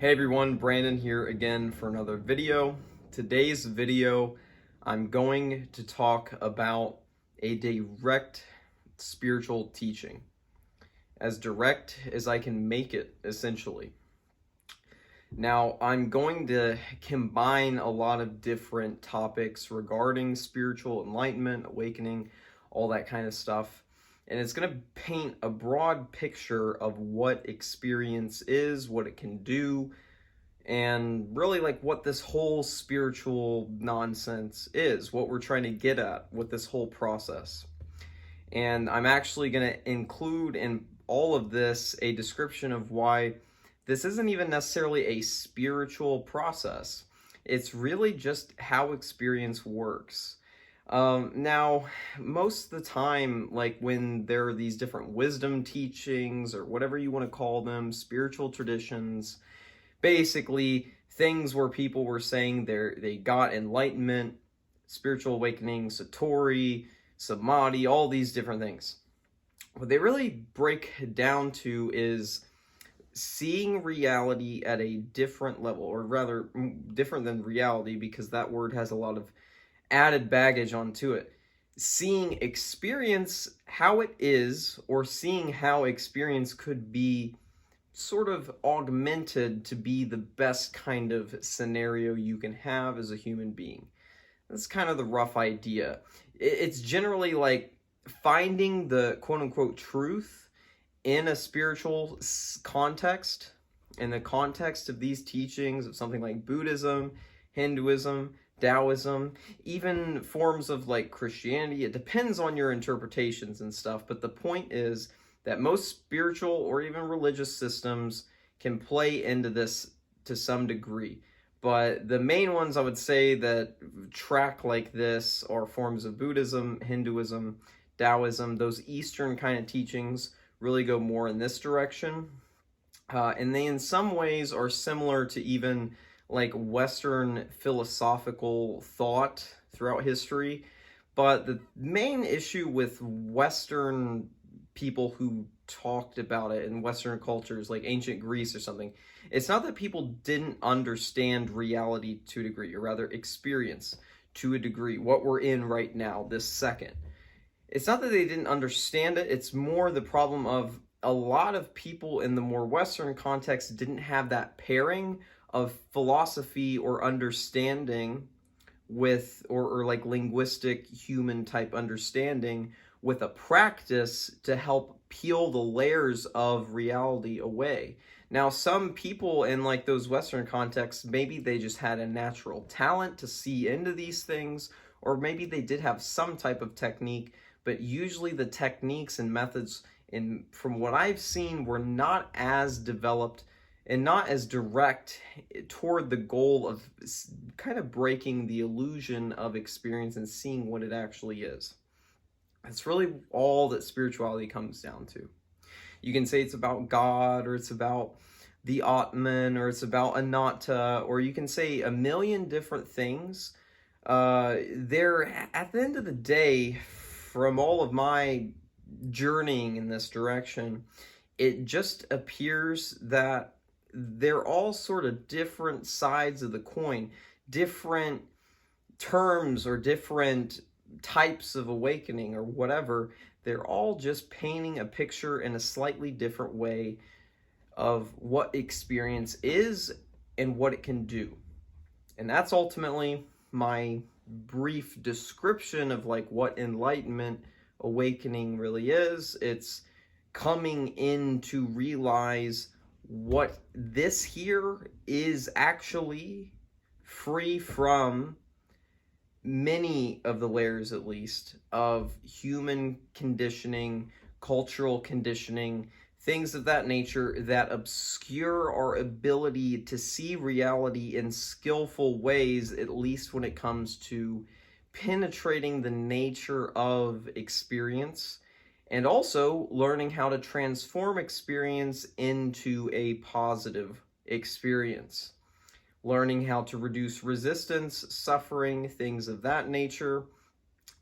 Hey everyone, Brandon here again for another video. Today's video, I'm going to talk about a direct spiritual teaching. As direct as I can make it, essentially. Now, I'm going to combine a lot of different topics regarding spiritual enlightenment, awakening, all that kind of stuff. And it's going to paint a broad picture of what experience is, what it can do, and really like what this whole spiritual nonsense is, what we're trying to get at with this whole process. And I'm actually going to include in all of this a description of why this isn't even necessarily a spiritual process. It's really just how experience works. Now, most of the time, like when there are these different wisdom teachings or whatever you want to call them, spiritual traditions, basically things where people were saying they got enlightenment, spiritual awakening, satori, samadhi, all these different things. What they really break down to is seeing reality at a different level, or rather different than reality, because that word has a lot of added baggage onto it. Seeing experience how it is, or seeing how experience could be sort of augmented to be the best kind of scenario you can have as a human being. That's kind of the rough idea. It's generally like finding the quote-unquote truth in a spiritual context, in the context of these teachings of something like Buddhism, Hinduism, Taoism, even forms of like Christianity. It depends on your interpretations and stuff, but the point is that most spiritual or even religious systems can play into this to some degree. But the main ones I would say that track like this are forms of Buddhism, Hinduism, Taoism. Those Eastern kind of teachings really go more in this direction. And they in some ways are similar to even like Western philosophical thought throughout history. But the main issue with Western people who talked about it in Western cultures like ancient Greece or something, it's not that people didn't understand reality to a degree, or rather experience to a degree, what we're in right now, this second. It's not that they didn't understand it, it's more the problem of a lot of people in the more Western context didn't have that pairing of philosophy or understanding with, or like linguistic human type understanding with a practice to help peel the layers of reality away. Now, some people in like those Western contexts, maybe they just had a natural talent to see into these things, or maybe they did have some type of technique, but usually the techniques and methods, from what I've seen, were not as developed and not as direct toward the goal of kind of breaking the illusion of experience and seeing what it actually is. That's really all that spirituality comes down to. You can say it's about God, or it's about the Atman, or it's about Anatta, or you can say a million different things. They're, at the end of the day, from all of my journeying in this direction, it just appears that they're all sort of different sides of the coin, different terms or different types of awakening or whatever. They're all just painting a picture in a slightly different way of what experience is and what it can do. And that's ultimately my brief description of like what enlightenment, awakening really is. It's coming in to realize what this here is actually free from many of the layers, at least, of human conditioning, cultural conditioning, things of that nature that obscure our ability to see reality in skillful ways, at least when it comes to penetrating the nature of experience, and also learning how to transform experience into a positive experience. Learning how to reduce resistance, suffering, things of that nature.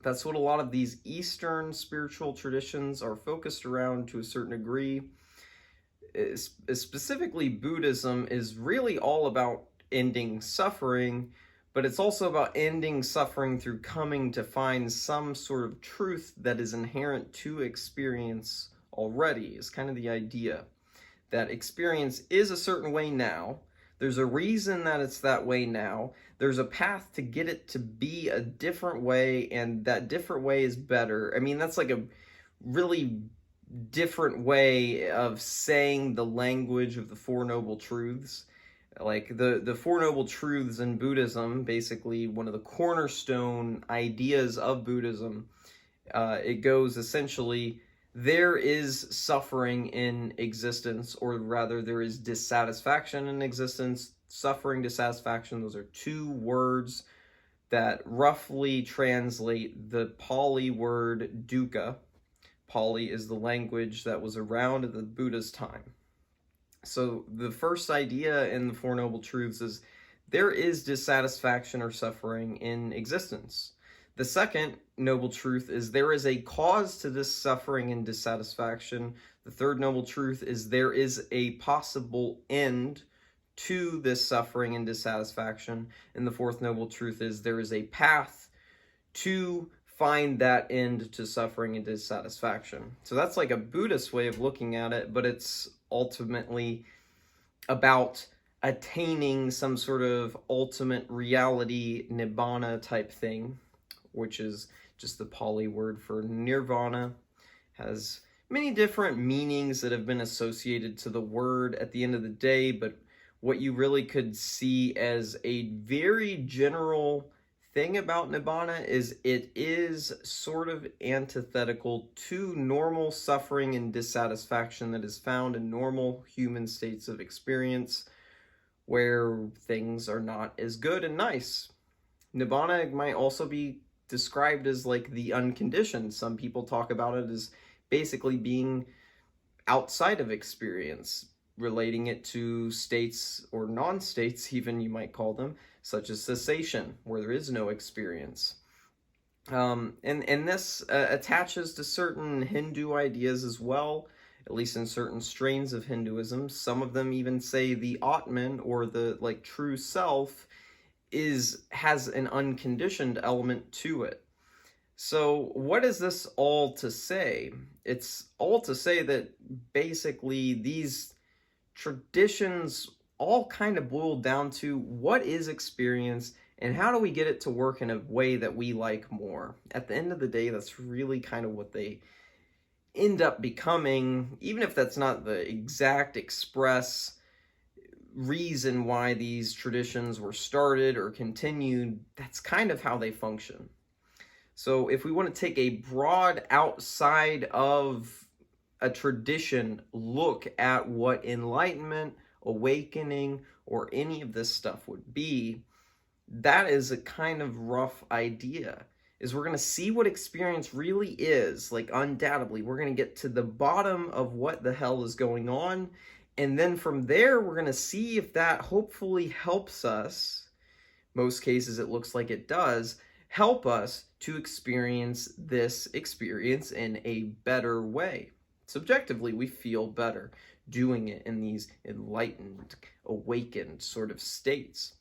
That's what a lot of these Eastern spiritual traditions are focused around to a certain degree. specifically Buddhism, is really all about ending suffering, but it's also about ending suffering through coming to find some sort of truth that is inherent to experience already, is kind of the idea. That experience is a certain way now. There's a reason that it's that way now. There's a path to get it to be a different way, and that different way is better. I mean, that's like a really different way of saying the language of the Four Noble Truths. Like the Four Noble Truths in Buddhism, basically one of the cornerstone ideas of Buddhism, it goes essentially, there is suffering in existence, or rather there is dissatisfaction in existence. Suffering, dissatisfaction, those are two words that roughly translate the Pali word dukkha. Pali is the language that was around at the Buddha's time. So the first idea in the Four Noble Truths is there is dissatisfaction or suffering in existence. The second noble truth is there is a cause to this suffering and dissatisfaction. The third noble truth is there is a possible end to this suffering and dissatisfaction. And the fourth noble truth is there is a path to find that end to suffering and dissatisfaction. So that's like a Buddhist way of looking at it, but it's ultimately about attaining some sort of ultimate reality, nibbana type thing, which is just the Pali word for nirvana. Has many different meanings that have been associated to the word at the end of the day, but what you really could see as a very general thing about nibbana is it is sort of antithetical to normal suffering and dissatisfaction that is found in normal human states of experience, where things are not as good and nice. Nibbana might also be described as like the unconditioned. Some people talk about it as basically being outside of experience, relating it to states or non-states, even you might call them, such as cessation, where there is no experience. And this attaches to certain Hindu ideas as well, at least in certain strains of Hinduism. Some of them even say the Atman, or the like true self, has an unconditioned element to it. So what is this all to say? It's all to say that basically these traditions all kind of boil down to what is experience and how do we get it to work in a way that we like more. At the end of the day, that's really kind of what they end up becoming, even if that's not the exact express reason why these traditions were started or continued. That's kind of how they function. So if we want to take a broad, outside of a tradition look at what enlightenment, awakening, or any of this stuff would be, that is a kind of rough idea. Is we're going to see what experience really is. Like, undoubtedly, we're going to get to the bottom of what the hell is going on. And then from there, we're going to see if that hopefully helps us. Most cases, it looks like it does help us to experience this experience in a better way. Subjectively, we feel better doing it in these enlightened, awakened sort of states.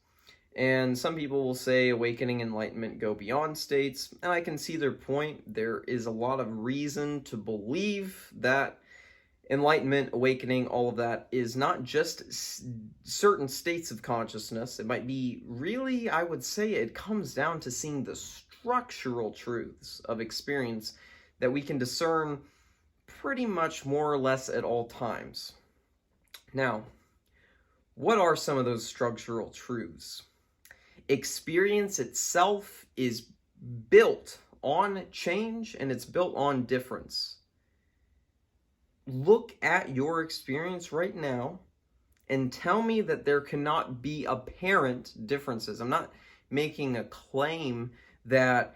And some people will say awakening, enlightenment go beyond states, and I can see their point. There is a lot of reason to believe that enlightenment, awakening, all of that is not just certain states of consciousness. It might be really, I would say it comes down to seeing the structural truths of experience that we can discern pretty much more or less at all times. Now, what are some of those structural truths? Experience itself is built on change and it's built on difference. Look at your experience right now and tell me that there cannot be apparent differences. I'm not making a claim that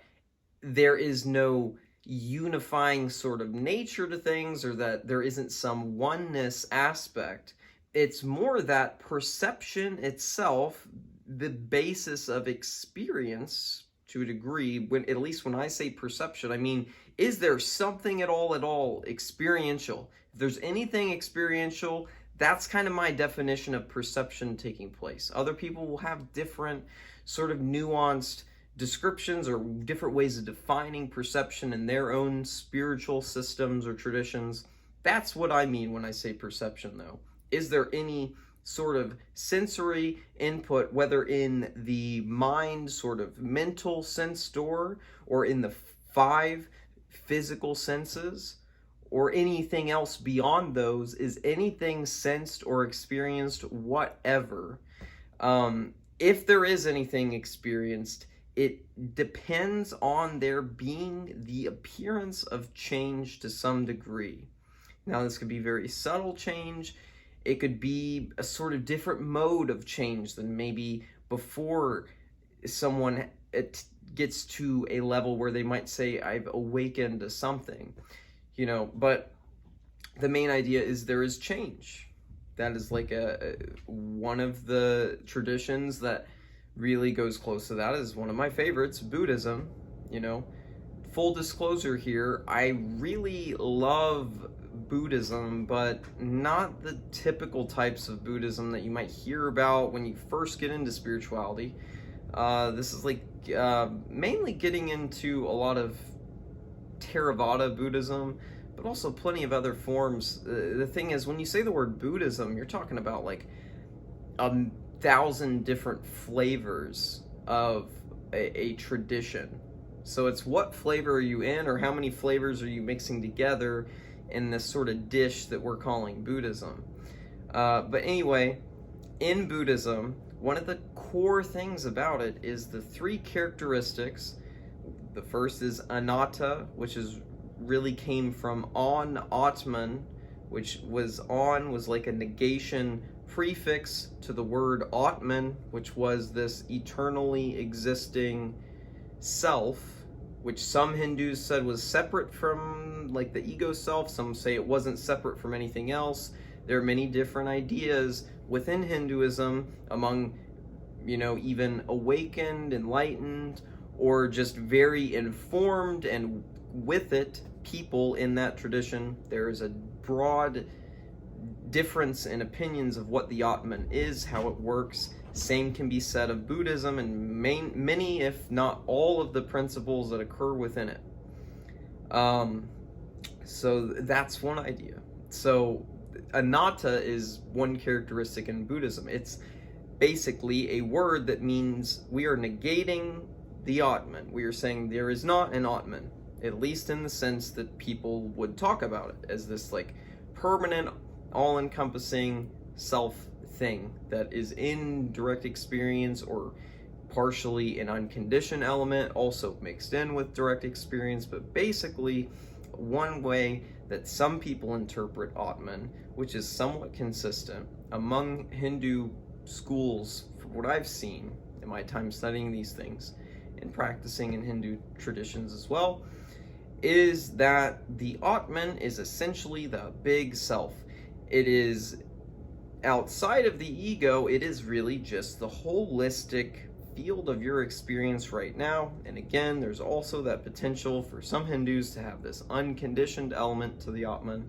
there is no unifying sort of nature to things or that there isn't some oneness aspect. It's more that perception itself, the basis of experience to a degree, when at least when I say perception, I mean, is there something at all experiential? If there's anything experiential, That's kind of my definition of perception taking place. Other people will have different sort of nuanced descriptions or different ways of defining perception in their own spiritual systems or traditions. That's what I mean when I say perception, though. Is there any sort of sensory input, whether in the mind sort of mental sense door or in the 5 physical senses, or anything else beyond those? Is anything sensed or experienced whatever? If there is anything experienced, it depends on there being the appearance of change to some degree. Now, this could be very subtle change. It could be a sort of different mode of change than maybe before someone gets to a level where they might say, I've awakened to something, but the main idea is there is change. That is like one of the traditions that really goes close to that is one of my favorites, Buddhism. Full disclosure here, I really love Buddhism, but not the typical types of Buddhism that you might hear about when you first get into spirituality. This is like mainly getting into a lot of Theravada Buddhism, but also plenty of other forms. The thing is, when you say the word Buddhism, you're talking about like 1,000 different flavors of a tradition. So it's what flavor are you in, or how many flavors are you mixing together in this sort of dish that we're calling Buddhism. But anyway, in Buddhism, one of the core things about it is the 3 characteristics. The first is anatta, which really came from on Atman, which was like a negation prefix to the word Atman, which was this eternally existing self, which some Hindus said was separate from like the ego self. Some say it wasn't separate from anything else. There are many different ideas within Hinduism among, even awakened, enlightened, or just very informed and with it people in that tradition. There is a broad difference in opinions of what the Atman is, how it works. Same can be said of Buddhism and many, if not all, of the principles that occur within it. So that's one idea. So anatta is one characteristic in Buddhism. It's basically a word that means we are negating the Atman. We are saying there is not an Atman, at least in the sense that people would talk about it as this like permanent, all-encompassing self thing that is in direct experience or partially an unconditioned element, also mixed in with direct experience, but basically one way that some people interpret Atman, which is somewhat consistent among Hindu schools, from what I've seen in my time studying these things and practicing in Hindu traditions as well, is that the Atman is essentially the big self. It is outside of the ego. It is really just the holistic field of your experience right now. And again, there's also that potential for some Hindus to have this unconditioned element to the Atman.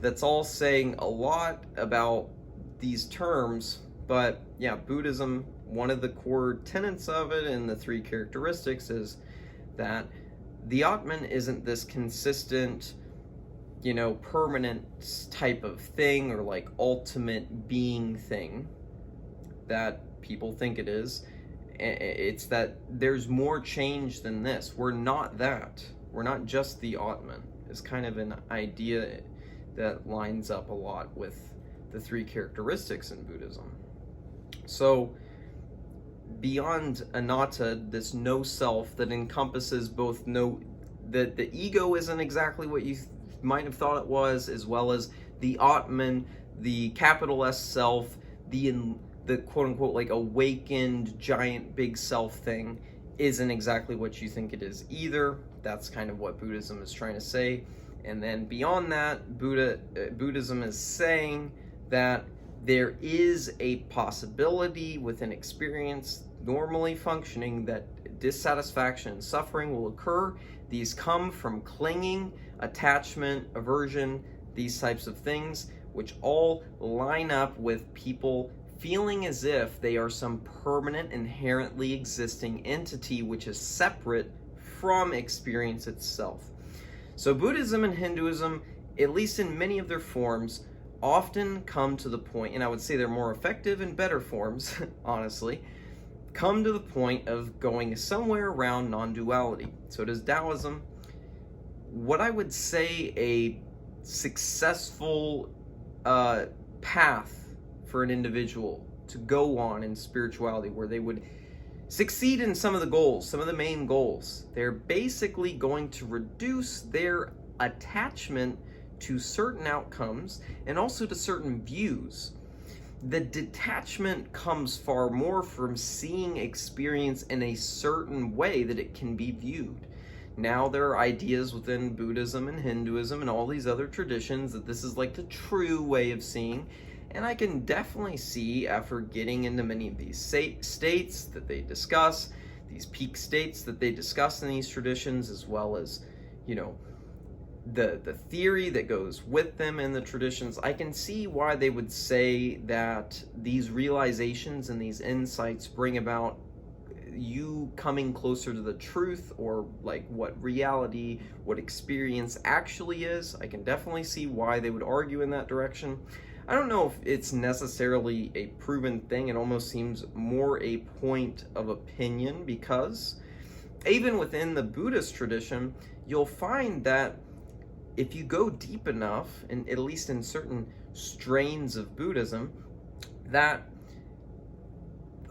That's all saying a lot about these terms, but yeah, Buddhism, one of the core tenets of it and the 3 characteristics is that the Atman isn't this consistent, permanent type of thing or like ultimate being thing that people think it is. It's that there's more change than this. We're not that. We're not just the Atman. It's kind of an idea that lines up a lot with the 3 characteristics in Buddhism. So beyond anatta, this no self that encompasses both that the ego isn't exactly what you might have thought it was, as well as the Atman, the capital S self, the quote unquote like awakened giant big self thing isn't exactly what you think it is either. That's kind of what Buddhism is trying to say. And then beyond that, Buddhism is saying that there is a possibility within experience normally functioning that dissatisfaction and suffering will occur. These come from clinging, attachment, aversion, these types of things, which all line up with people feeling as if they are some permanent, inherently existing entity which is separate from experience itself. So Buddhism and Hinduism, at least in many of their forms, often come to the point, and I would say they're more effective and better forms, honestly, come to the point of going somewhere around non-duality. So does Taoism. What I would say a successful path for an individual to go on in spirituality, where they would succeed in some of the goals, some of the main goals, they're basically going to reduce their attachment to certain outcomes and also to certain views. The detachment comes far more from seeing experience in a certain way that it can be viewed. Now there are ideas within Buddhism and Hinduism and all these other traditions that this is like the true way of seeing, and I can definitely see, after getting into many of these states that they discuss, these peak states that they discuss in these traditions, as well as, the theory that goes with them in the traditions, I can see why they would say that these realizations and these insights bring about you coming closer to the truth, or like what reality, what experience actually is. I can definitely see why they would argue in that direction. I don't know if it's necessarily a proven thing. It almost seems more a point of opinion, because even within the Buddhist tradition, you'll find that if you go deep enough, and at least in certain strains of Buddhism, that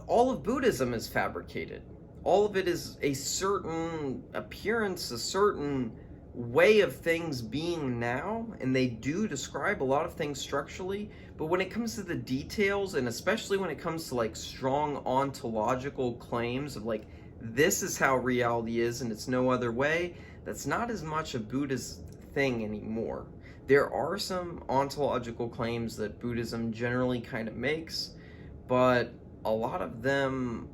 all of Buddhism is fabricated. All of it is a certain appearance, a certain way of things being now, and they do describe a lot of things structurally, but when it comes to the details, and especially when it comes to like strong ontological claims of like, this is how reality is and it's no other way, that's not as much a Buddhist thing anymore. There are some ontological claims that Buddhism generally kind of makes, but a lot of them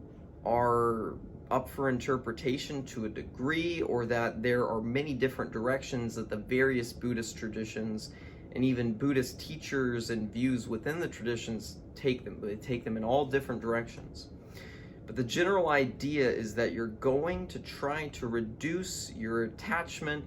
are up for interpretation to a degree, or that there are many different directions that the various Buddhist traditions and even Buddhist teachers and views within the traditions take them. They take them in all different directions. But the general idea is that you're going to try to reduce your attachment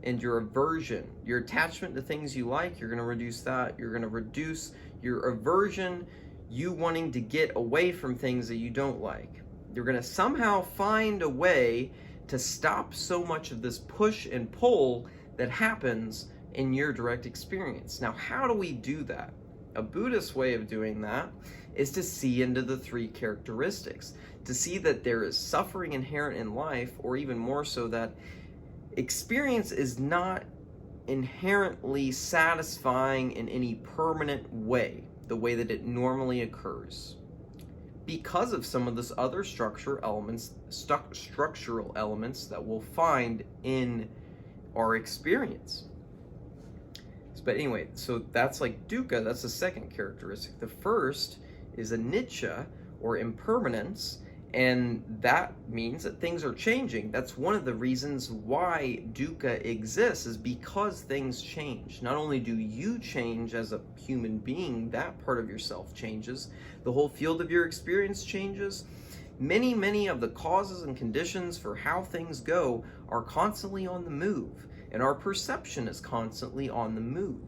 and your aversion. Your attachment to things you like, you're going to reduce that. You're going to reduce your aversion, you wanting to get away from things that you don't like. You're going to somehow find a way to stop so much of this push and pull that happens in your direct experience. Now, how do we do that? A Buddhist way of doing that is to see into the three characteristics, to see that there is suffering inherent in life, or even more so, that experience is not inherently satisfying in any permanent way, the way that it normally occurs, because of some of this other structural elements that we'll find in our experience. But anyway, so that's like dukkha, that's the second characteristic. The first is anicca, or impermanence, and that means that things are changing. That's one of the reasons why dukkha exists, is because things change. Not only do you change as a human being, that part of yourself changes, the whole field of your experience changes. Many of the causes and conditions for how things go are constantly on the move, and our perception is constantly on the move.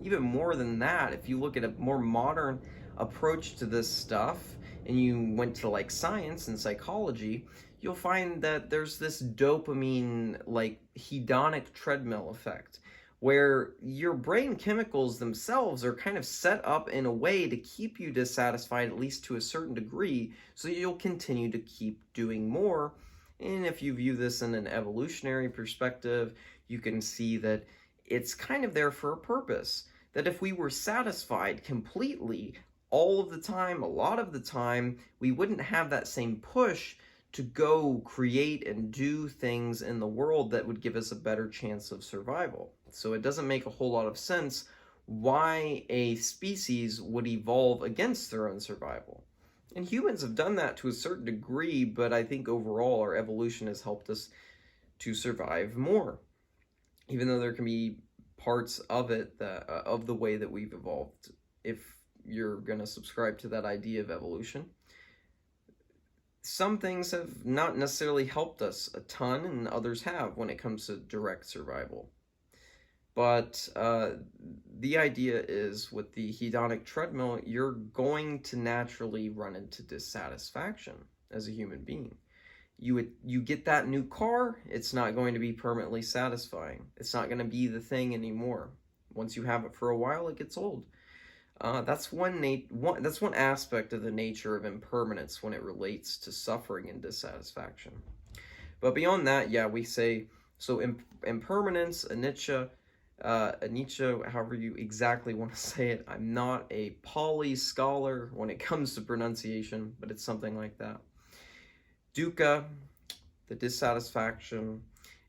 Even more than that, if you look at a more modern approach to this stuff, and you went to like science and psychology, you'll find that there's this dopamine, like hedonic treadmill effect, where your brain chemicals themselves are kind of set up in a way to keep you dissatisfied, at least to a certain degree, so you'll continue to keep doing more. And if you view this in an evolutionary perspective, you can see that it's kind of there for a purpose. That if we were satisfied completely all of the time, a lot of the time, we wouldn't have that same push to go create and do things in the world that would give us a better chance of survival. So it doesn't make a whole lot of sense why a species would evolve against their own survival. And humans have done that to a certain degree, but I think overall our evolution has helped us to survive more. Even though there can be parts of it, that of the way that we've evolved, if you're going to subscribe to that idea of evolution. Some things have not necessarily helped us a ton, and others have when it comes to direct survival. But the idea is, with the hedonic treadmill, you're going to naturally run into dissatisfaction as a human being. You get that new car, it's not going to be permanently satisfying. It's not going to be the thing anymore. Once you have it for a while, it gets old. That's one aspect of the nature of impermanence when it relates to suffering and dissatisfaction. But beyond that, yeah, we say, so impermanence, anicca, however you exactly want to say it. I'm not a Pali scholar when it comes to pronunciation, but it's something like that. Dukkha, the dissatisfaction,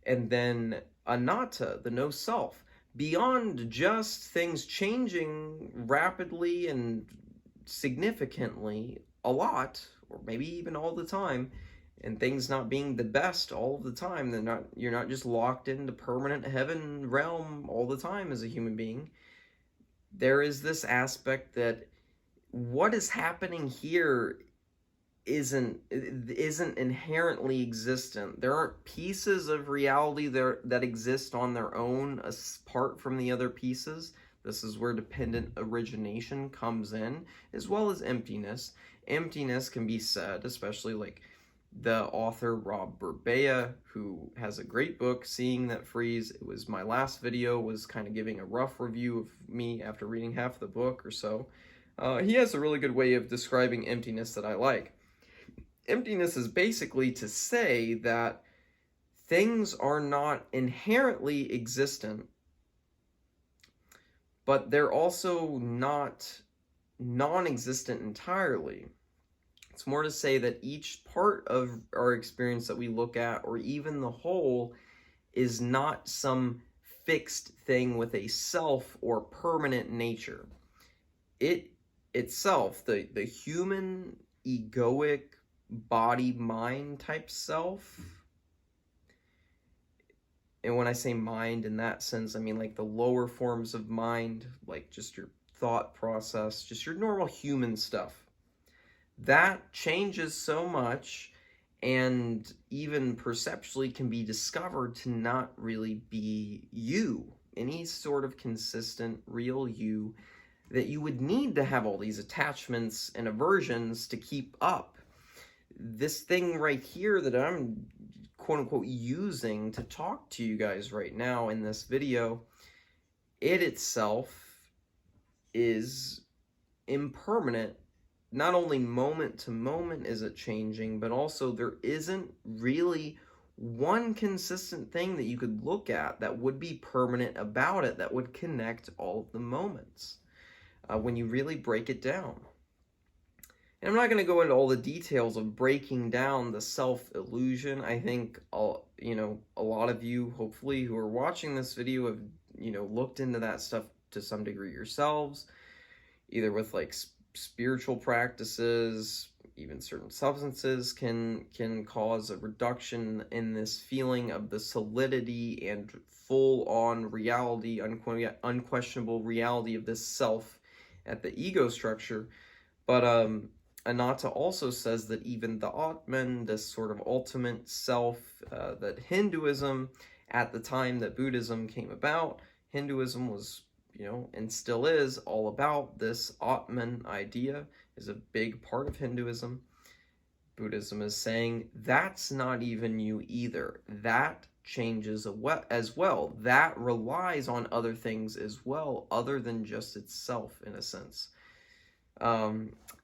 and then anatta, the no self. Beyond just things changing rapidly and significantly a lot, or maybe even all the time, and things not being the best all of the time, you're not just locked into permanent heaven realm all the time as a human being. There is this aspect that what is happening here isn't inherently existent. There aren't pieces of reality there that exist on their own apart from the other pieces. This is where dependent origination comes in, as well as emptiness. Emptiness can be said, especially like the author Rob Burbea, who has a great book, Seeing That Frees. It was my last video, was kind of giving a rough review of me after reading half the book or so. He has a really good way of describing emptiness that I like. Emptiness is basically to say that things are not inherently existent, but they're also not non-existent entirely. It's more to say that each part of our experience that we look at, or even the whole, is not some fixed thing with a self or permanent nature. It itself, the human egoic body-mind type self, and when I say mind in that sense, I mean like the lower forms of mind, like just your thought process, just your normal human stuff. That changes so much, and even perceptually can be discovered to not really be you, any sort of consistent, real you, that you would need to have all these attachments and aversions to keep up. This thing right here that I'm quote-unquote using to talk to you guys right now in this video, it itself is impermanent. Not only moment to moment is it changing, but also there isn't really one consistent thing that you could look at that would be permanent about it, that would connect all of the moments when you really break it down. And I'm not going to go into all the details of breaking down the self-illusion. I think, a lot of you, hopefully, who are watching this video have, looked into that stuff to some degree yourselves, either with like spiritual practices. Even certain substances can cause a reduction in this feeling of the solidity and full-on reality, unquestionable reality of this self at the ego structure. But Anatta also says that even the Atman, this sort of ultimate self, that Hinduism, at the time that Buddhism came about, Hinduism was, and still is, all about this Atman idea, is a big part of Hinduism. Buddhism is saying that's not even you either. That changes as well. That relies on other things as well, other than just itself, in a sense.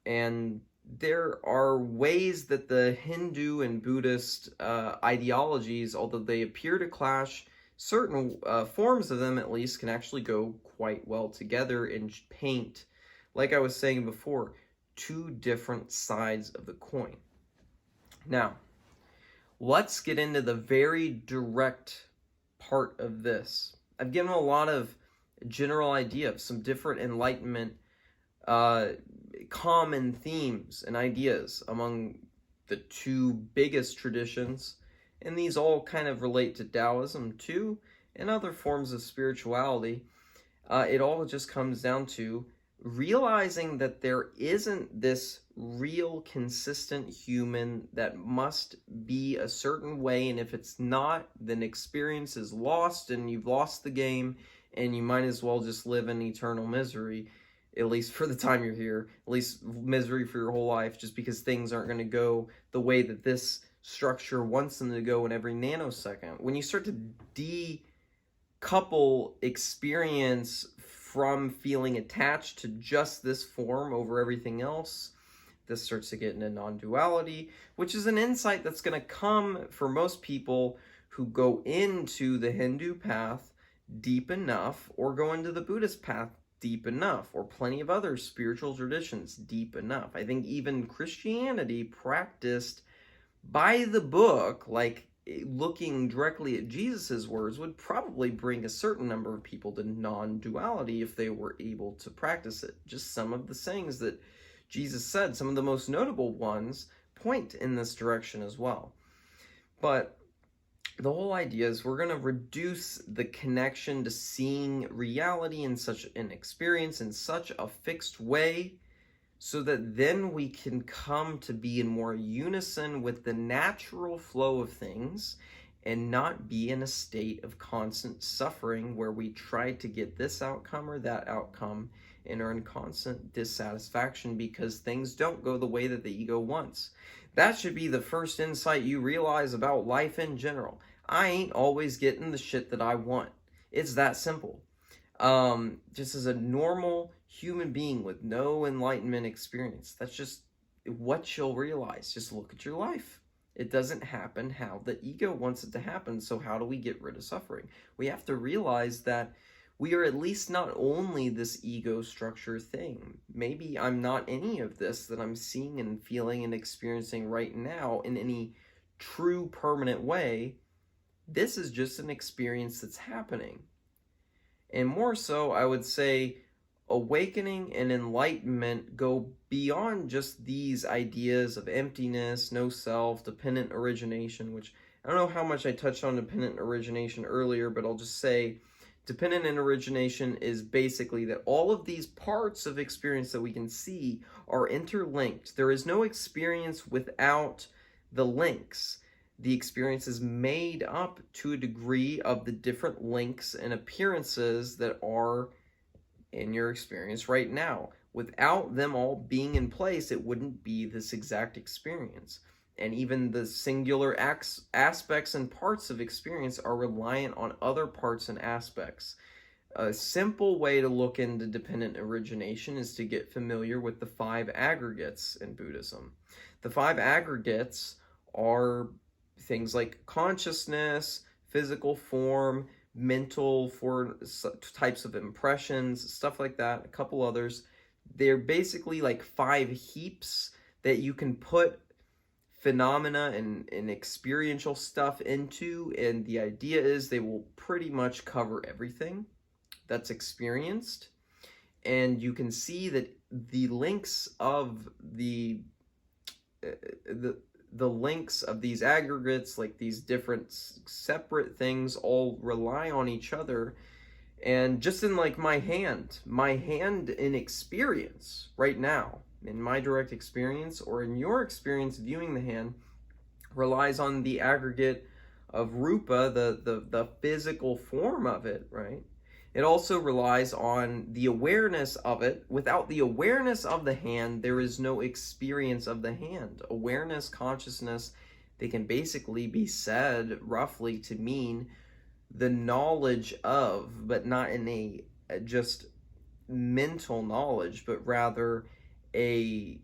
And there are ways that the Hindu and Buddhist ideologies, although they appear to clash, certain forms of them at least can actually go quite well together and paint, like I was saying before, two different sides of the coin. Now, let's get into the very direct part of this. I've given a lot of general idea of some different Enlightenment common themes and ideas among the two biggest traditions, and these all kind of relate to Taoism too, and other forms of spirituality, it all just comes down to realizing that there isn't this real consistent human that must be a certain way, and if it's not, then experience is lost and you've lost the game, and you might as well just live in eternal misery, at least for the time you're here, at least misery for your whole life, just because things aren't going to go the way that this structure wants them to go in every nanosecond. When you start to decouple experience from feeling attached to just this form over everything else, this starts to get into non-duality, which is an insight that's going to come for most people who go into the Hindu path deep enough, or go into the Buddhist path deep enough, or plenty of other spiritual traditions deep enough. I think even Christianity practiced by the book, like looking directly at Jesus's words, would probably bring a certain number of people to non-duality if they were able to practice it. Just some of the sayings that Jesus said, some of the most notable ones, point in this direction as well. But the whole idea is we're going to reduce the connection to seeing reality in such an experience in such a fixed way, so that then we can come to be in more unison with the natural flow of things and not be in a state of constant suffering where we try to get this outcome or that outcome and are in constant dissatisfaction because things don't go the way that the ego wants. That should be the first insight you realize about life in general. I ain't always getting the shit that I want. It's that simple. Just as a normal human being with no enlightenment experience, that's just what you'll realize. Just look at your life. It doesn't happen how the ego wants it to happen. So how do we get rid of suffering? We have to realize that we are at least not only this ego structure thing. Maybe I'm not any of this that I'm seeing and feeling and experiencing right now in any true permanent way. This is just an experience that's happening. And more so, I would say awakening and enlightenment go beyond just these ideas of emptiness, no self, dependent origination, which I don't know how much I touched on dependent origination earlier, but I'll just say dependent origination is basically that all of these parts of experience that we can see are interlinked. There is no experience without the links. The experience is made up to a degree of the different links and appearances that are in your experience right now. Without them all being in place, it wouldn't be this exact experience. And even the singular aspects and parts of experience are reliant on other parts and aspects. A simple way to look into dependent origination is to get familiar with the 5 aggregates in Buddhism. The 5 aggregates are things like consciousness, physical form, mental for types of impressions, stuff like that, a couple others. They're basically like 5 heaps that you can put phenomena and experiential stuff into, and the idea is they will pretty much cover everything that's experienced. And you can see that the links of the links of these aggregates, like these different separate things, all rely on each other. And just in like my hand in experience right now, in my direct experience or in your experience viewing the hand, relies on the aggregate of rupa, the physical form of it, right? It also relies on the awareness of it. Without the awareness of the hand, there is no experience of the hand. Awareness, consciousness, they can basically be said roughly to mean the knowledge of, but not in a just mental knowledge, but rather it's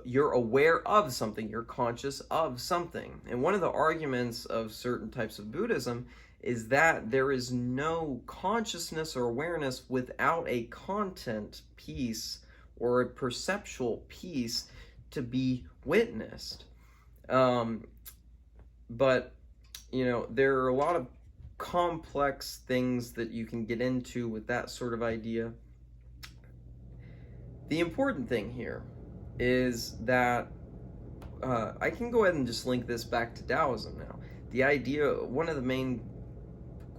you're aware of something, you're conscious of something. And one of the arguments of certain types of Buddhism is that there is no consciousness or awareness without a content piece or a perceptual piece to be witnessed. But there are a lot of complex things that you can get into with that sort of idea. The important thing here is that I can go ahead and just link this back to Taoism now. The idea, one of the main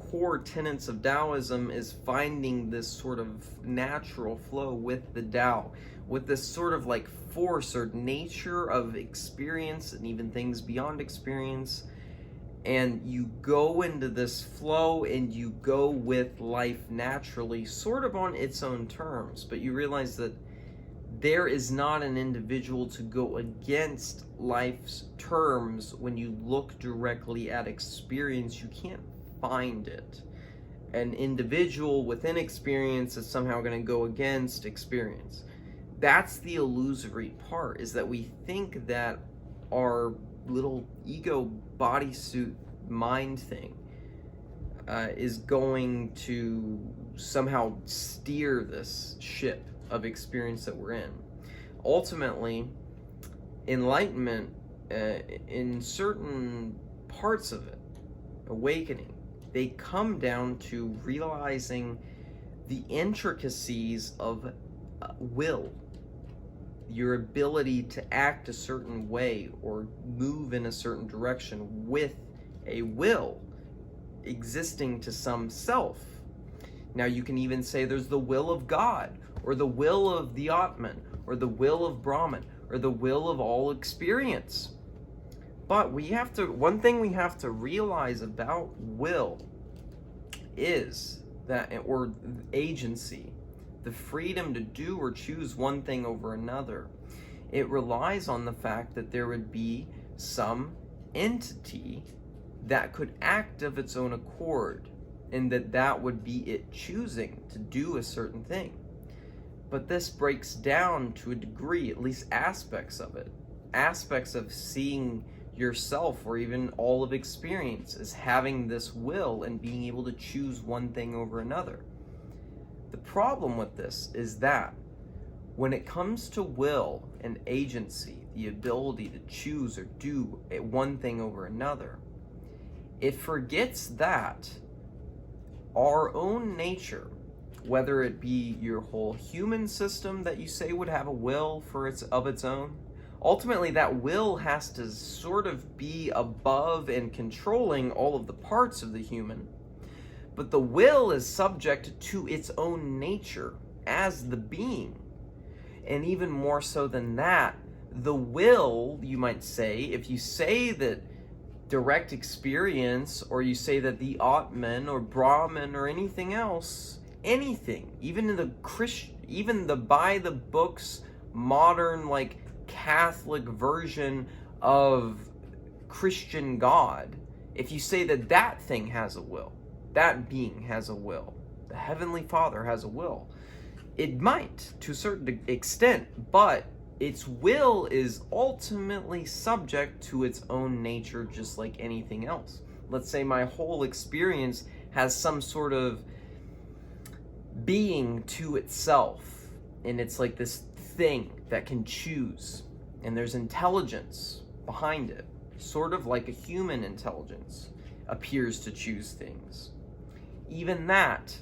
core tenets of Taoism is finding this sort of natural flow with the Tao, with this sort of like force or nature of experience and even things beyond experience. And you go into this flow and you go with life naturally, sort of on its own terms, but you realize that there is not an individual to go against life's terms. When you look directly at experience, you can't find it. An individual within experience is somehow going to go against experience. That's the illusory part, is that we think that our little ego bodysuit mind thing is going to somehow steer this ship of experience that we're in. Ultimately, enlightenment, in certain parts of it, awakening, they come down to realizing the intricacies of will, your ability to act a certain way or move in a certain direction with a will existing to some self. Now you can even say there's the will of God, or the will of the Atman, or the will of Brahman, or the will of all experience. But one thing we have to realize about will is that, or agency, the freedom to do or choose one thing over another, it relies on the fact that there would be some entity that could act of its own accord, and that would be it choosing to do a certain thing. But this breaks down to a degree, at least aspects of it, aspects of seeing yourself or even all of experience as having this will and being able to choose one thing over another. The problem with this is that when it comes to will and agency, the ability to choose or do one thing over another, it forgets that our own nature, whether it be your whole human system that you say would have a will of its own, ultimately that will has to sort of be above and controlling all of the parts of the human. But the will is subject to its own nature as the being. And even more so than that, the will, you might say, if you say that direct experience, or you say that the Atman or Brahman or anything else, anything, even the by the books modern like Catholic version of Christian God, if you say that that thing has a will, that being has a will, the Heavenly Father has a will, it might to a certain extent, but its will is ultimately subject to its own nature, just like anything else. Let's say my whole experience has some sort of being to itself, and it's like this thing that can choose, and there's intelligence behind it, sort of like a human intelligence appears to choose things. Even that,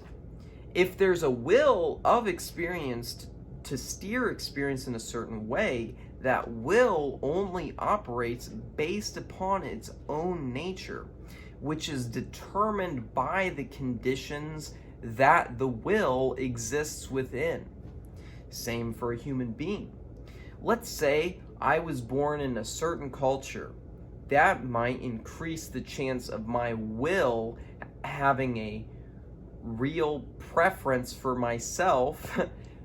if there's a will of experience to steer experience in a certain way, that will only operates based upon its own nature, which is determined by the conditions that the will exists within. Same for a human being. Let's say I was born in a certain culture. That might increase the chance of my will having a real preference for myself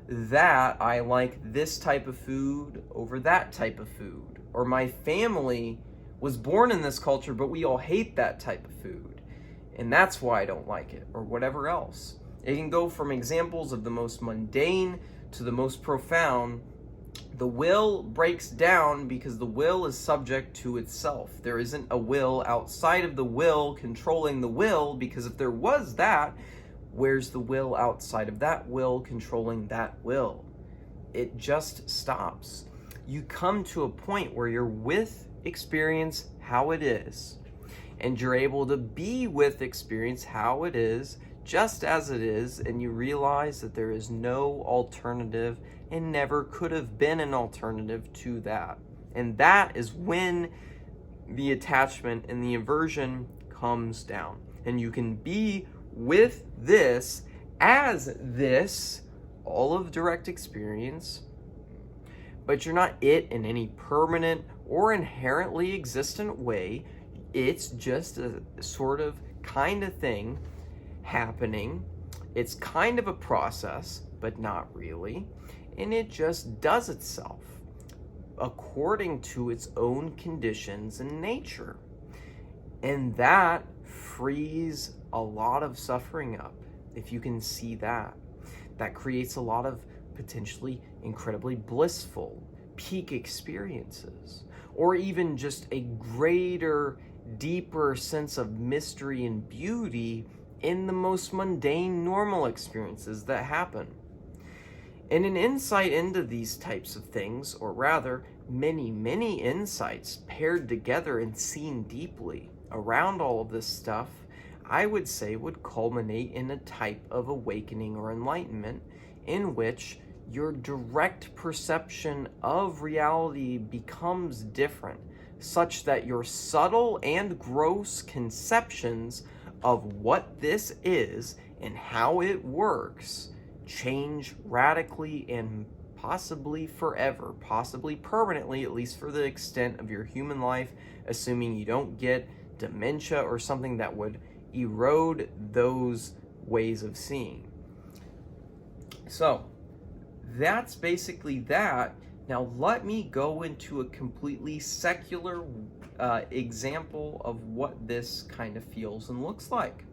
that I like this type of food over that type of food. Or my family was born in this culture, but we all hate that type of food, and that's why I don't like it, or whatever else. It can go from examples of the most mundane to the most profound. The will breaks down because the will is subject to itself. There isn't a will outside of the will controlling the will, because if there was that, where's the will outside of that will controlling that will? It just stops. You come to a point where you're with experience how it is, and you're able to be with experience how it is, just as it is, and you realize that there is no alternative and never could have been an alternative to that. And that is when the attachment and the aversion comes down. And you can be with this as this, all of direct experience, but you're not it in any permanent or inherently existent way. It's just a sort of kind of thing happening. It's kind of a process, but not really. And it just does itself according to its own conditions and nature. And that frees a lot of suffering up. If you can see that, that creates a lot of potentially incredibly blissful peak experiences, or even just a greater, deeper sense of mystery and beauty in the most mundane, normal experiences that happen. And an insight into these types of things, or rather, many, many insights paired together and seen deeply around all of this stuff, I would say would culminate in a type of awakening or enlightenment in which your direct perception of reality becomes different, such that your subtle and gross conceptions of what this is and how it works change radically and possibly forever, possibly permanently, at least for the extent of your human life, assuming you don't get dementia or something that would erode those ways of seeing. So that's basically that. Now let me go into a completely secular example of what this kind of feels and looks like.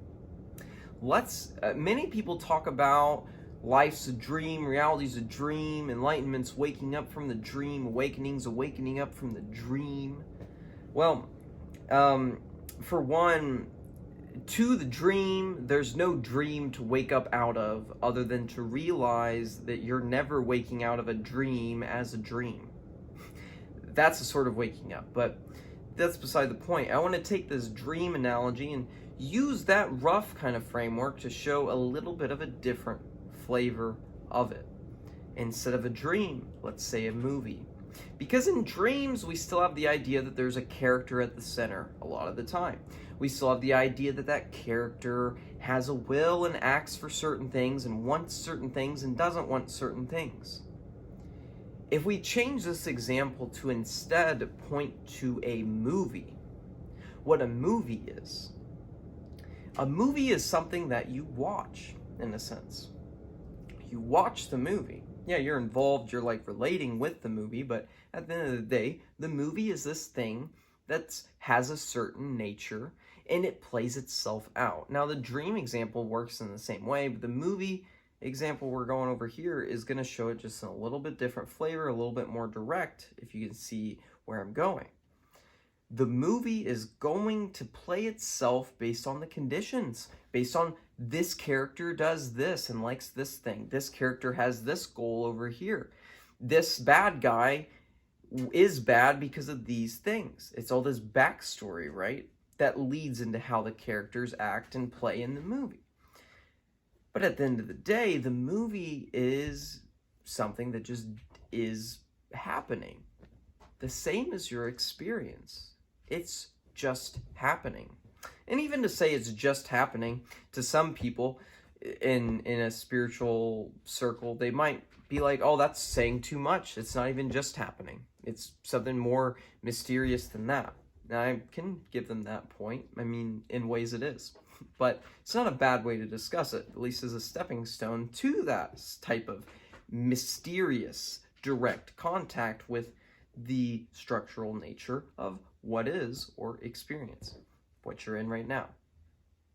Many people talk about life's a dream, reality's a dream, enlightenment's waking up from the dream, awakening's awakening up from the dream. Well, for one, to the dream, there's no dream to wake up out of other than to realize that you're never waking out of a dream as a dream. That's a sort of waking up, but that's beside the point. I want to take this dream analogy and use that rough kind of framework to show a little bit of a different flavor of it. Instead of a dream, let's say a movie. Because in dreams, we still have the idea that there's a character at the center a lot of the time. We still have the idea that that character has a will and acts for certain things and wants certain things and doesn't want certain things. If we change this example to instead point to a movie, what a movie is something that you watch, in a sense. You watch the movie. Yeah, you're involved, you're like relating with the movie, but at the end of the day, the movie is this thing that has a certain nature and it plays itself out. Now, the dream example works in the same way, but the movie example we're going over here is going to show it just in a little bit different flavor, a little bit more direct, if you can see where I'm going. The movie is going to play itself based on the conditions, based on this character does this and likes this thing. This character has this goal over here. This bad guy is bad because of these things. It's all this backstory, right? That leads into how the characters act and play in the movie. But at the end of the day, the movie is something that just is happening. The same as your experience. It's just happening. And even to say it's just happening, to some people in a spiritual circle, they might be like, oh, that's saying too much. It's not even just happening. It's something more mysterious than that. Now, I can give them that point. I mean, in ways it is. But it's not a bad way to discuss it, at least as a stepping stone to that type of mysterious direct contact with the structural nature of what is or experience, what you're in right now,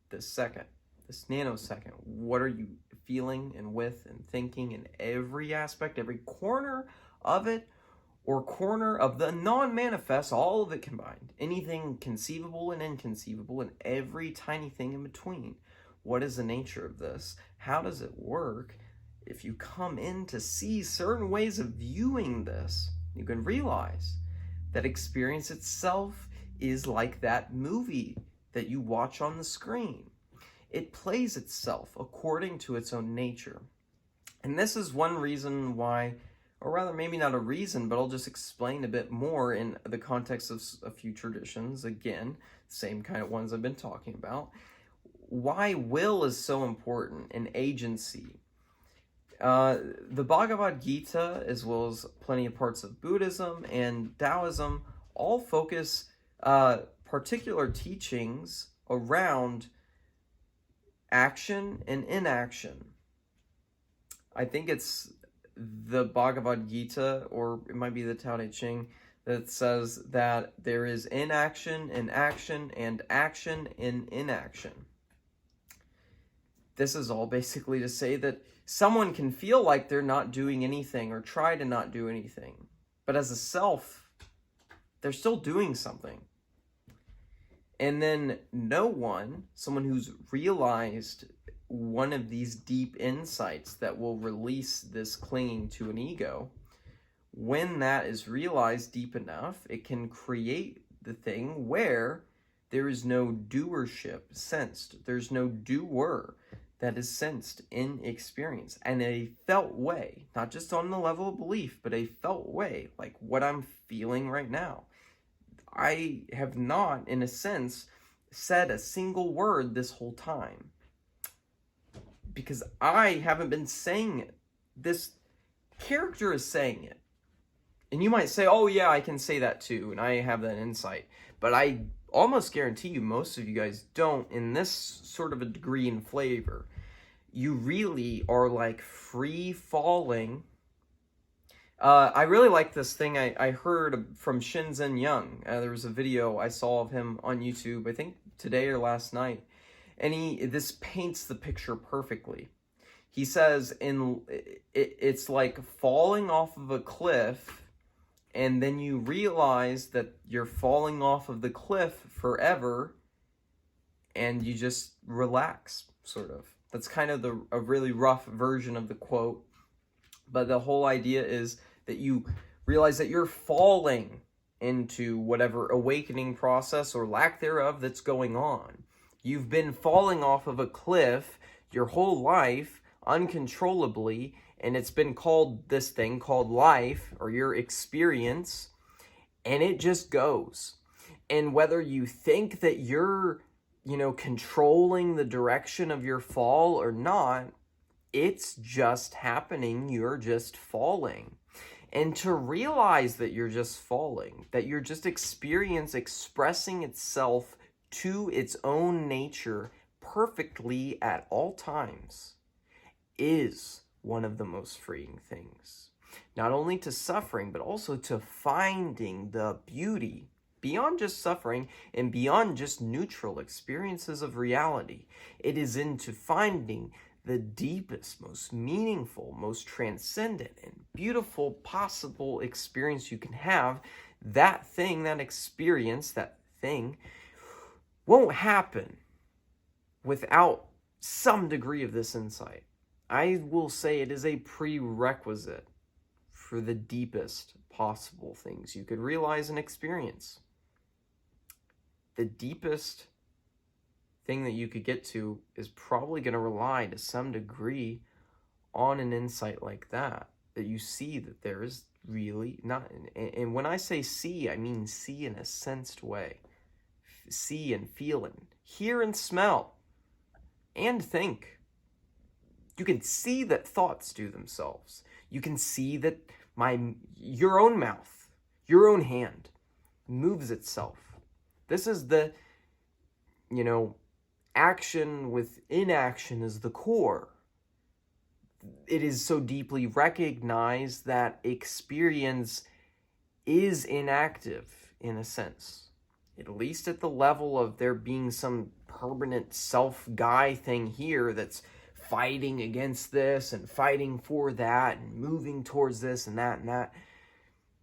this second, this nanosecond. What are you feeling and with and thinking in every aspect, every corner of it, or corner of the non-manifest, all of it combined, anything conceivable and inconceivable, and every tiny thing in between. What is the nature of this? How does it work? If you come in to see certain ways of viewing this, you can realize that experience itself is like that movie that you watch on the screen. It plays itself according to its own nature. And this is one reason why, or rather maybe not a reason, but I'll just explain a bit more in the context of a few traditions. Again, same kind of ones I've been talking about. why will is so important and agency. The Bhagavad Gita, as well as plenty of parts of Buddhism and Taoism, all focus particular teachings around action and inaction. I think it's the Bhagavad Gita, or it might be the Tao Te Ching, that says that there is inaction in action and action in inaction. This is all basically to say that someone can feel like they're not doing anything or try to not do anything, but as a self, they're still doing something. And then someone who's realized one of these deep insights that will release this clinging to an ego, when that is realized deep enough, it can create the thing where there is no doership sensed. There's no doer that is sensed in experience, and a felt way, not just on the level of belief, but a felt way, like what I'm feeling right now. I have not, in a sense, said a single word this whole time, because I haven't been saying it. This character is saying it. And you might say, oh yeah, I can say that too, and I have that insight. But I almost guarantee you most of you guys don't in this sort of a degree and flavor. You really are like free falling. I really like this thing I heard from Shinzen Young. There was a video I saw of him on YouTube, I think today or last night. And this paints the picture perfectly. He says it's like falling off of a cliff, and then you realize that you're falling off of the cliff forever, and you just relax, sort of. That's kind of a really rough version of the quote, but the whole idea is that you realize that you're falling into whatever awakening process or lack thereof that's going on. You've been falling off of a cliff your whole life uncontrollably, and it's been called this thing called life or your experience, and it just goes. And whether you think that you're, controlling the direction of your fall or not, it's just happening. You're just falling. And to realize that you're just falling, that you're just expressing itself to its own nature perfectly at all times, is one of the most freeing things. Not only to suffering, but also to finding the beauty beyond just suffering and beyond just neutral experiences of reality. It is into finding the deepest, most meaningful, most transcendent and beautiful possible experience you can have. That thing, that experience, that thing won't happen without some degree of this insight. I will say it is a prerequisite for the deepest possible things you could realize and experience. The deepest thing that you could get to is probably going to rely to some degree on an insight like that you see that there is really not, and when I say see, I mean see in a sensed way. See and feel and hear and smell and think. You can see that thoughts do themselves. You can see that your own mouth, your own hand moves itself. This is the, action with inaction is the core. It is so deeply recognized that experience is inactive in a sense. At least at the level of there being some permanent self-guy thing here that's fighting against this and fighting for that and moving towards this and that and that.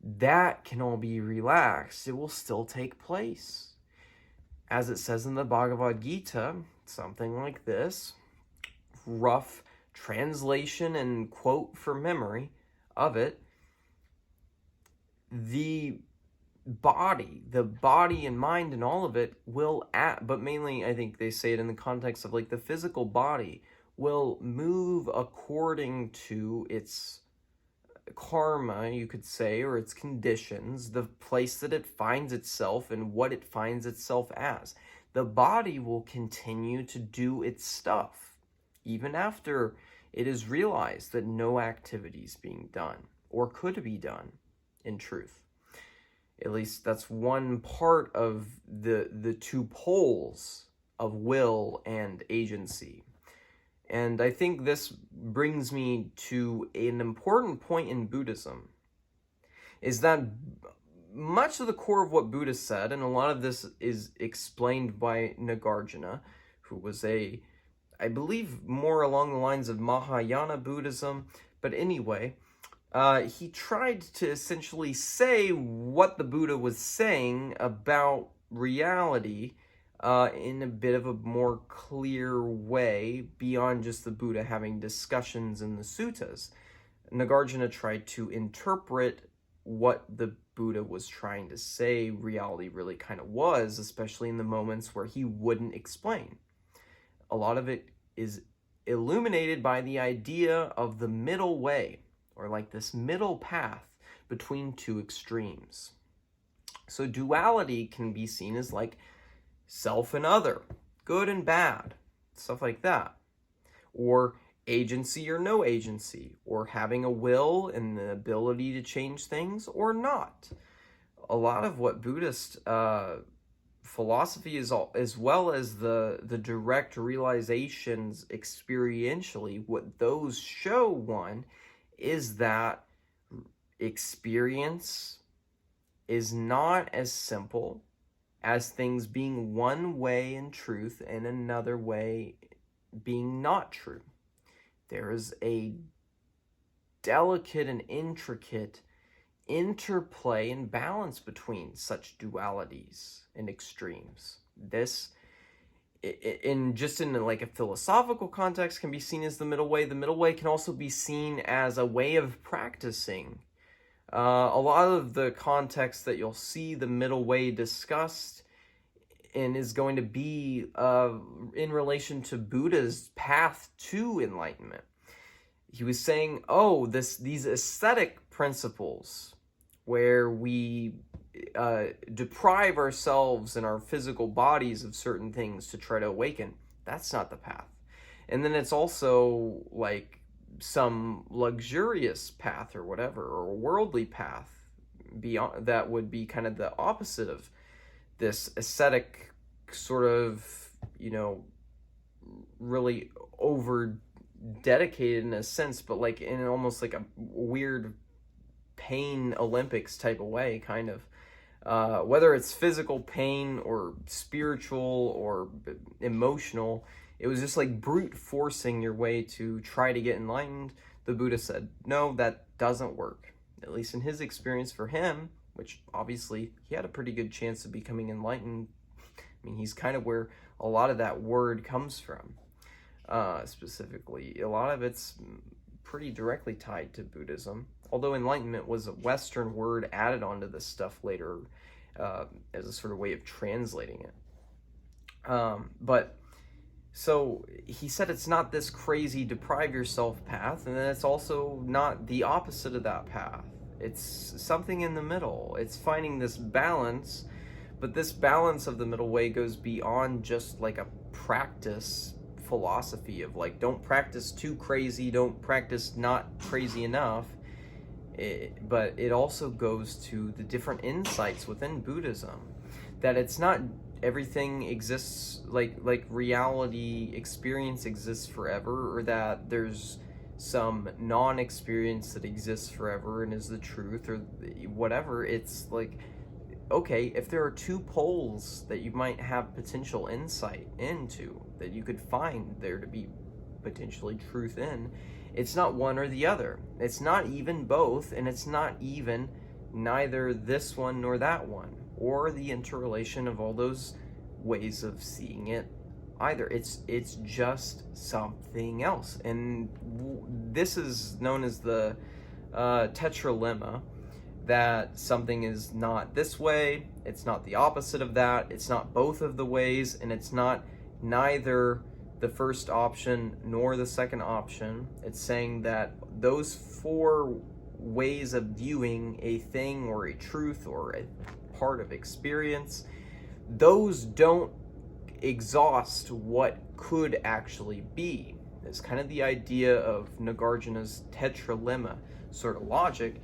That can all be relaxed. It will still take place. As it says in the Bhagavad Gita, something like this, rough translation and quote from memory of it, the body and mind and all of it will act, but mainly I think they say it in the context of like the physical body will move according to its karma, you could say, or its conditions, the place that it finds itself and what it finds itself as. the body will continue to do its stuff, even after it is realized that no activity is being done or could be done in truth. At least that's one part of the two poles of will and agency. And I think this brings me to an important point in Buddhism, is that much of the core of what Buddha said, and a lot of this is explained by Nagarjuna, who was I believe, more along the lines of Mahayana Buddhism, but anyway, he tried to essentially say what the Buddha was saying about reality in a bit of a more clear way, beyond just the Buddha having discussions in the suttas. Nagarjuna tried to interpret what the Buddha was trying to say reality really kind of was, especially in the moments where he wouldn't explain. A lot of it is illuminated by the idea of the middle way, or like this middle path between two extremes. So duality can be seen as like self and other, good and bad, stuff like that. Or agency or no agency, or having a will and the ability to change things or not. A lot of what Buddhist philosophy is, as well as the direct realizations experientially, what those show one is that experience is not as simple as things being one way in truth and another way being not true. There is a delicate and intricate interplay and balance between such dualities and extremes. This, in like a philosophical context, can be seen as the middle way. The middle way can also be seen as a way of practicing. A lot of the context that you'll see the middle way discussed in is going to be in relation to Buddha's path to enlightenment. He was saying, these aesthetic principles where we deprive ourselves and our physical bodies of certain things to try to awaken, that's not the path. And then it's also like some luxurious path or whatever, or worldly path beyond that would be kind of the opposite of this ascetic sort of, really over dedicated in a sense, but like in almost like a weird pain Olympics type of way, kind of. Whether it's physical pain or spiritual or emotional, it was just like brute forcing your way to try to get enlightened. The Buddha said, no, that doesn't work. At least in his experience for him, which obviously he had a pretty good chance of becoming enlightened. I mean, he's kind of where a lot of that word comes from. Specifically, a lot of it's pretty directly tied to Buddhism, although enlightenment was a Western word added onto this stuff later as a sort of way of translating it. But so he said it's not this crazy deprive yourself path, and then it's also not the opposite of that path. It's something in the middle. It's finding this balance, but this balance of the middle way goes beyond just like a practice philosophy of like, don't practice too crazy, don't practice not crazy enough. But it also goes to the different insights within Buddhism, that it's not everything exists, like reality experience exists forever, or that there's some non-experience that exists forever and is the truth, or whatever. It's like, okay, if there are two poles that you might have potential insight into, that you could find there to be potentially truth in, it's not one or the other. It's not even both, and it's not even neither this one nor that one, or the interrelation of all those ways of seeing it either. It's just something else. And this is known as the tetralemma, that something is not this way, it's not the opposite of that, it's not both of the ways, and it's not neither the first option nor the second option. It's saying that those four ways of viewing a thing or a truth or a part of experience, those don't exhaust what could actually be. It's kind of the idea of Nagarjuna's tetralemma sort of logic.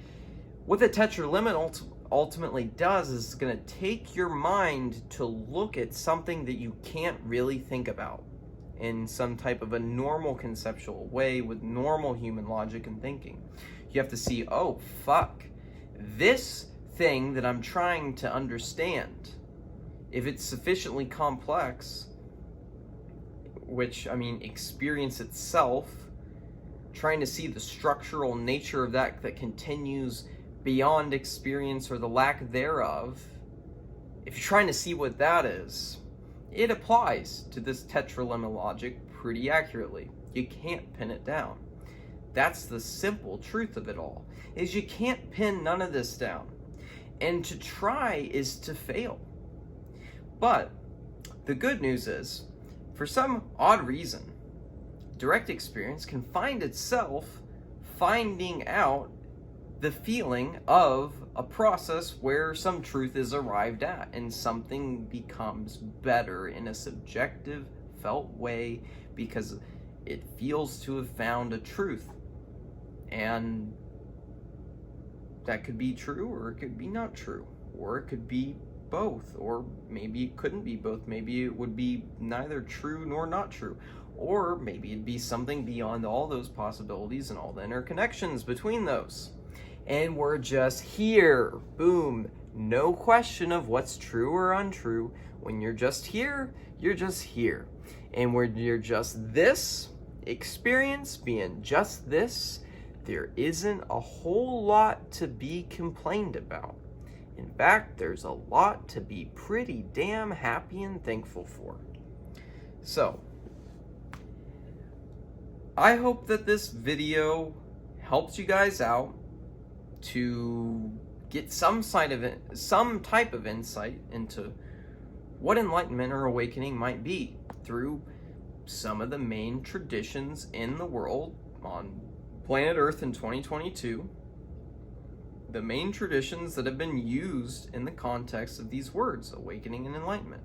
What the tetralemma ultimately does is it's going to take your mind to look at something that you can't really think about in some type of a normal conceptual way with normal human logic and thinking. You have to see, oh, fuck, this thing that I'm trying to understand, if it's sufficiently complex, which, I mean, experience itself, trying to see the structural nature of that continues beyond experience or the lack thereof, if you're trying to see what that is, it applies to this tetralemma logic pretty accurately. You can't pin it down. That's the simple truth of it all, is you can't pin none of this down. And to try is to fail. But the good news is, for some odd reason, direct experience can find itself finding out the feeling of a process where some truth is arrived at and something becomes better in a subjective, felt way because it feels to have found a truth. And that could be true, or it could be not true, or it could be both, or maybe it couldn't be both. Maybe it would be neither true nor not true, or maybe it'd be something beyond all those possibilities and all the interconnections between those. And we're just here, boom, no question of what's true or untrue. When you're just here, you're just here. And when you're just this experience being just this, there isn't a whole lot to be complained about. In fact, there's a lot to be pretty damn happy and thankful for. So, I hope that this video helps you guys out to get some type of insight into what enlightenment or awakening might be through some of the main traditions in the world on planet Earth in 2022. The main traditions that have been used in the context of these words, awakening and enlightenment.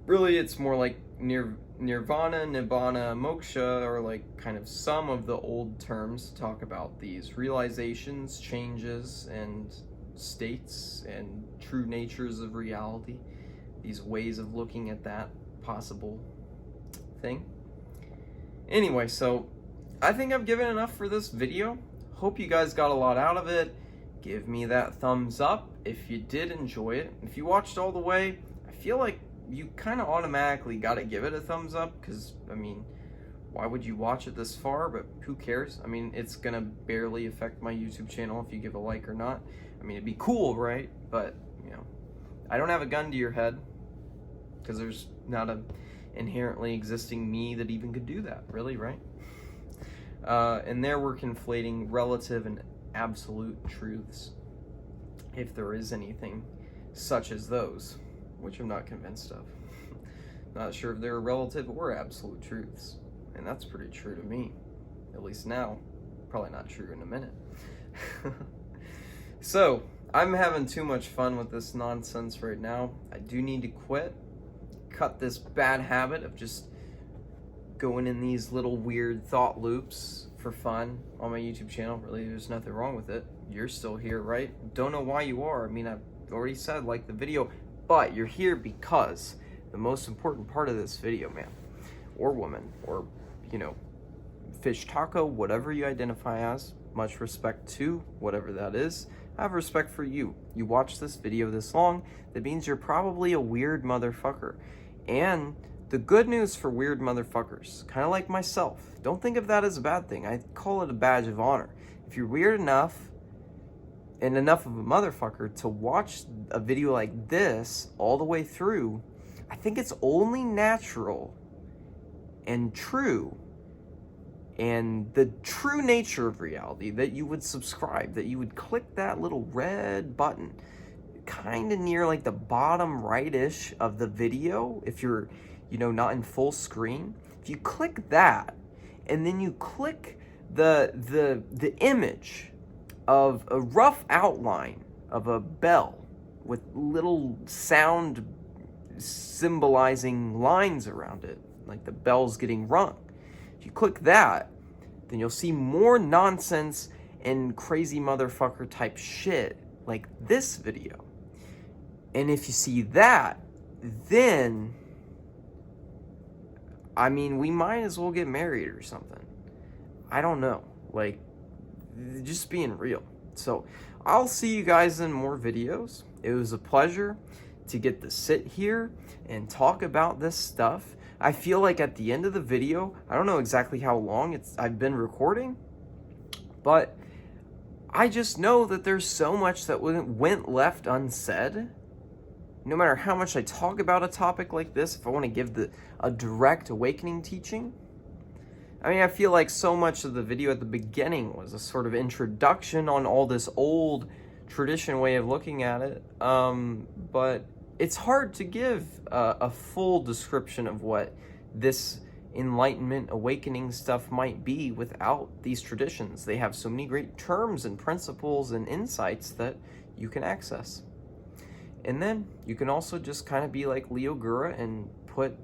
Really, it's more like nirvana, nibbana, moksha, or like kind of some of the old terms to talk about these realizations, changes, and states, and true natures of reality. These ways of looking at that possible thing. Anyway, so I think I've given enough for this video. Hope you guys got a lot out of it. Give me that thumbs up if you did enjoy it. If you watched all the way, I feel like you kind of automatically got to give it a thumbs up, because, I mean, why would you watch it this far? But who cares? I mean, it's going to barely affect my YouTube channel if you give a like or not. I mean, it'd be cool, right? But, you know, I don't have a gun to your head, because there's not a inherently existing me that even could do that, really, right? And there we're conflating relative and absolute truths, if there is anything such as those, which I'm not convinced of. Not sure if they're relative or absolute truths, and that's pretty true to me, at least now. Probably not true in a minute. So, I'm having too much fun with this nonsense right now. I do need to cut this bad habit of just going in these little weird thought loops for fun on my YouTube channel. Really, there's nothing wrong with it. You're still here, right? Don't know why you are. I mean, I've already said like the video, but you're here because the most important part of this video, man, or woman, or, you know, fish taco, whatever you identify as, much respect to whatever that is. I have respect for you. You watched this video this long, that means you're probably a weird motherfucker. And the good news for weird motherfuckers, kind of like myself, don't think of that as a bad thing. I call it a badge of honor. If you're weird enough and enough of a motherfucker to watch a video like this all the way through, I think it's only natural and true, and the true nature of reality, that you would subscribe, that you would click that little red button kind of near like the bottom right-ish of the video, if you're, you know, not in full screen. If you click that, and then you click the image of a rough outline of a bell with little sound symbolizing lines around it, like the bells getting rung. If you click that, then you'll see more nonsense and crazy motherfucker type shit like this video. And if you see that, then, I mean, we might as well get married or something. I don't know. Like, just being real. So, I'll see you guys in more videos. It was a pleasure to get to sit here and talk about this stuff. I feel like at the end of the video, I don't know exactly how long I've been recording, but I just know that there's so much that went left unsaid. No matter how much I talk about a topic like this, if I want to give a direct awakening teaching, I mean, I feel like so much of the video at the beginning was a sort of introduction on all this old tradition way of looking at it, but it's hard to give a full description of what this enlightenment awakening stuff might be without these traditions. They have so many great terms and principles and insights that you can access. And then you can also just kind of be like Leo Gura and put,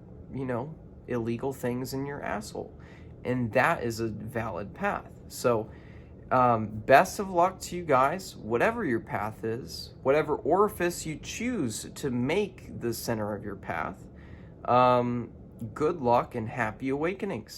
illegal things in your asshole. And that is a valid path. So best of luck to you guys, whatever your path is, whatever orifice you choose to make the center of your path. Good luck and happy awakenings.